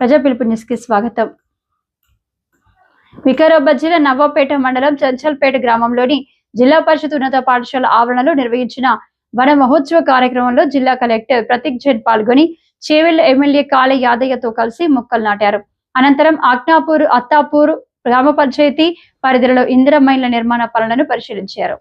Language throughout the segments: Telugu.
ప్రజా పిలుపు న్యూస్ కి స్వాగతం. వికారాబాద్ జిల్లా నవాపేట మండలం చంచల్పేట గ్రామంలోని జిల్లా పరిషత్ ఉన్నత పాఠశాల ఆవరణలో నిర్వహించిన వన మహోత్సవ కార్యక్రమంలో జిల్లా కలెక్టర్ ప్రతీక్ జైన్ పాల్గొని చేవెళ్ల ఎమ్మెల్యే కాళ యాదయ్యతో కలిసి మొక్కలు నాటారు. అనంతరం ఆజ్ఞాపూర్ అత్తాపూర్ గ్రామ పంచాయతీ పరిధిలో ఇందిరమ్మ ఇళ్ల నిర్మాణ పనులను పరిశీలించారు.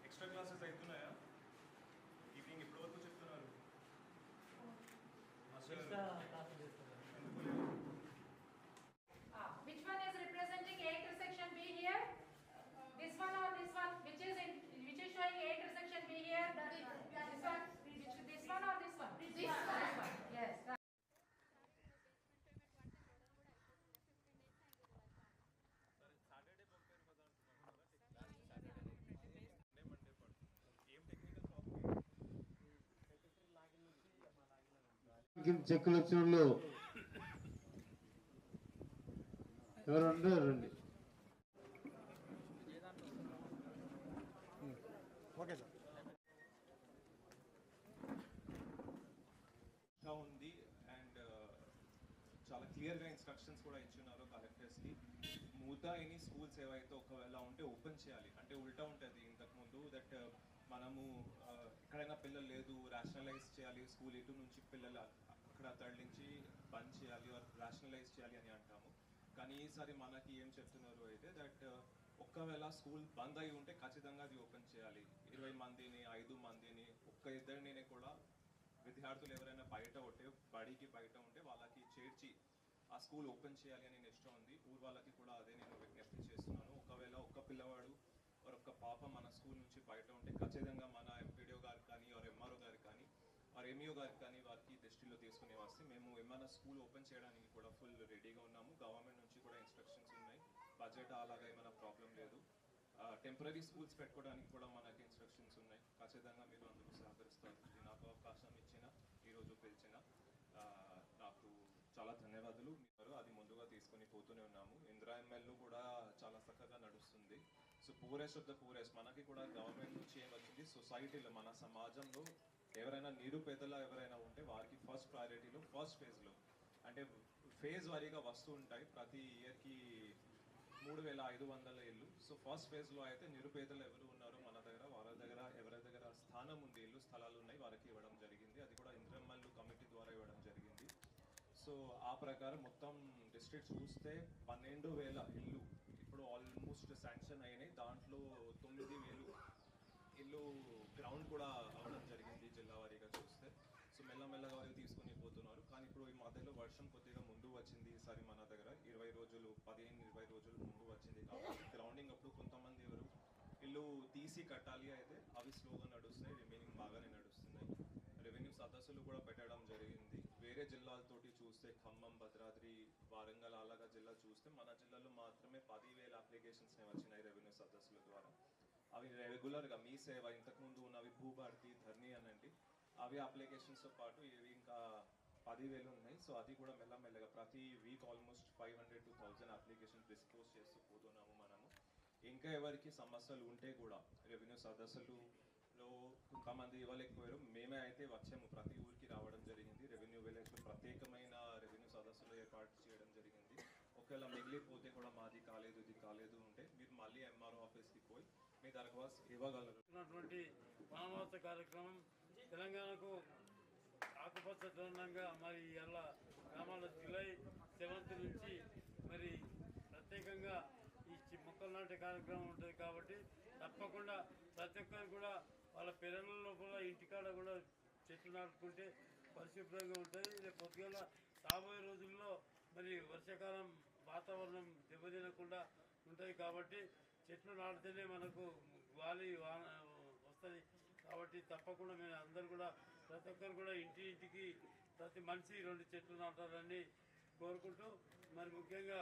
ఎక్స్ట్రా క్లాసెస్ అవుతున్నాయా? ఈవినింగ్ ఎప్పటి వరకు చెప్తున్నారు? Which one is representing A intersection B here? This one or this one? Which is showing A intersection B here? This one? This one or this one? This one. Yes. చెక్కులు వచ్చిన వాళ్ళు ఎవరంటే రండి. ఉంది అండ్ చాలా క్లియర్గా ఇన్స్ట్రక్షన్స్ కూడా ఇచ్చున్నారు కలెక్టర్స్కి. మూతా ఎనీ స్కూల్స్ ఏవైతే ఒకవేళ ఉంటే ఓపెన్ చేయాలి. అంటే ఉల్టా ఉంటుంది ఇంతకుముందు దట్ మనము ఎక్కడైనా పిల్లలు లేదు రేషనలైజ్ చేయాలి, స్కూల్ ఇటు నుంచి పిల్లలు అక్కడ తరలించి బంద్ చేయాలి రేషనలైజ్ చేయాలి అని అంటాము. కానీ ఈసారి మనకి ఏం చెప్తున్నారు అయితే దట్ ఒక్కవేళ స్కూల్ బంద్ అయి ఉంటే ఖచ్చితంగా అది ఓపెన్ చేయాలి. 20 మందిని 5 మందిని ఒక్క ఇద్దరిని కూడా విద్యార్థులు ఎవరైనా బయట ఉంటే బడికి బయట ఉంటే వాళ్ళకి చేర్చి ఆ స్కూల్ ఓపెన్ చేయాలి అని ఇష్టం ఉంది. ఊరు వాళ్ళకి కూడా అదే నేను విజ్ఞప్తి చేస్తున్నాను. ఒకవేళ ఒక్క పిల్లవాడు ఒక్క పాప మన స్కూల్ నుంచి బయట ఉంటే ఖచ్చితంగా మన ఎంపీడీఓ గారికి కానీ ఎంఆర్ఓ గారికి కానీ ఎంఈఓ గారికి కానీ వారికి దృష్టిలో తీసుకునే వస్తే మేము ఏమైనా స్కూల్ ఓపెన్ చేయడానికి కూడా ఫుల్ రెడీగా ఉన్నాము. గవర్నమెంట్ నుంచి కూడా ఇన్స్ట్రక్షన్స్ ఉన్నాయి. బడ్జెట్ అలాగా ఏమైనా ప్రాబ్లం లేదు. టెంపరీ స్కూల్స్ పెట్టుకోవడానికి కూడా మనకి ఇన్స్ట్రక్షన్స్ ఉన్నాయి. ఖచ్చితంగా మీరు అందరూ సహకరిస్తారు. నాకు అవకాశం ఇచ్చిన ఈరోజు పిలిచిన నాకు చాలా ధన్యవాదాలు. మీరు అది ముందుగా తీసుకొని పోతూనే ఉన్నాము. ఇందిరాఎంఎల్ కూడా చాలా చక్కగా నడుస్తుంది. So poorest of the poorest మనకి కూడా గవర్నమెంట్ నుంచి ఏం వచ్చింది, సొసైటీలో మన సమాజంలో ఎవరైనా నిరుపేదలు ఎవరైనా ఉంటే వారికి ఫస్ట్ ప్రయారిటీలో ఫస్ట్ ఫేజ్లో అంటే ఫేజ్ వారీగా వస్తూ ఉంటాయి. ప్రతి ఇయర్కి 3500 ఇల్లు. సో ఫస్ట్ ఫేజ్లో అయితే నిరుపేదలు ఎవరు ఉన్నారో మన దగ్గర వాళ్ళ దగ్గర ఎవరి దగ్గర స్థానం ఉంది, ఇల్లు స్థలాలు ఉన్నాయి వారికి ఇవ్వడం జరిగింది. అది కూడా ఇందిరమ్మల్లు కమిటీ ద్వారా ఇవ్వడం జరిగింది. సో ఆ ప్రకారం మొత్తం డిస్ట్రిక్ట్ చూస్తే 12,000 ఇల్లు ఇప్పుడు ఆల్మోస్ట్ శాంక్షన్ అయినాయి. దాంట్లో 9,000 ఇల్లు గ్రౌండ్ కూడా అవ్వడం జరిగింది జిల్లా వారీగా చూస్తే. సో మెల్లమెల్లగా వారికి తీసుకుని పోతున్నారు. కానీ ఇప్పుడు ఈ మధ్యలో వర్షం కొద్దిగా ముందు వచ్చింది ఈసారి మన దగ్గర 20 రోజులు 15-20 రోజులు ముందు వచ్చింది కాబట్టి గ్రౌండింగ్ అప్పుడు కొంతమంది ఎవరు ఇల్లు తీసి కట్టాలి అయితే అవి స్లోగా నడుస్తున్నాయి, రిమైనింగ్ బాగానే నడుస్తున్నాయి. రెవెన్యూ సదస్సులు కూడా పెట్టడం జరిగింది. వేరే జిల్లాలతోటి చూస్తే ఖమ్మం, భద్రాద్రి, వారంగల్ అలాగా జిల్లా చూస్తే మన జిల్లాలో మాత్రమే 10,000 అప్లికేషన్స్ వచ్చినాయి రెవెన్యూ సదస్సుల ద్వారా. అవి రెగ్యులర్గా మీ సేవ ఇంతకుముందు ఉన్నవి భూభారతి, ధర్ని అనండి అవి అప్లికేషన్స్తో పాటు ఇవి ఇంకా 10,000 ఉన్నాయి. సో అది కూడా మెల్లమెల్లగా ప్రతి week almost 500 to 1000 application dispose చేస్తూ పోతున్నాము మనము. ఇంకా ఎవరికి సమస్యలు ఉంటే కూడా రెవెన్యూ సదస్సులలో కొంతమంది ఇవ్వలేకపోయారు. మేమే అయితే వచ్చాము, ప్రతి ఊరికి రావడం జరిగింది. రెవెన్యూ విలేజ్లో ప్రత్యేకమైన రెవెన్యూ సదస్సులు ఏర్పాటు చేయడం జరిగింది. ఒకవేళ మిగిలిపోతే కూడా మాది కాలేదు ఇది కాలేదు ఉంటే మీరు మళ్ళీ ఎంఆర్ఓ ఆఫీస్కి పోయి మీ దరఖాస్తు ఇవ్వగలరు. మానవత కార్యక్రమం తెలంగాణకు ఆకుపచ్చ తరుణంగా మరి ఇలా గ్రామాల్లో జూలై 7th నుంచి మరి ప్రత్యేకంగా ఈ మొక్కలు నాటే కార్యక్రమం ఉంటుంది కాబట్టి తప్పకుండా ప్రతి ఒక్కరు కూడా వాళ్ళ పిల్లల కూడా ఇంటికాడ కూడా చెట్లు నాటుకుంటే పరిశుభ్రంగా ఉంటుంది. రేపు పొద్దుగల రాబోయే రోజుల్లో మరి వర్షాకాలం వాతావరణం దెబ్బతినకుండా ఉంటుంది కాబట్టి చెట్లు నాటితేనే మనకు గాలి వస్తుంది. కాబట్టి తప్పకుండా మేము అందరూ కూడా ప్రతి ఒక్కరు కూడా ఇంటికి ప్రతి మనిషి 2 చెట్లు నాటాలని కోరుకుంటూ మరి ముఖ్యంగా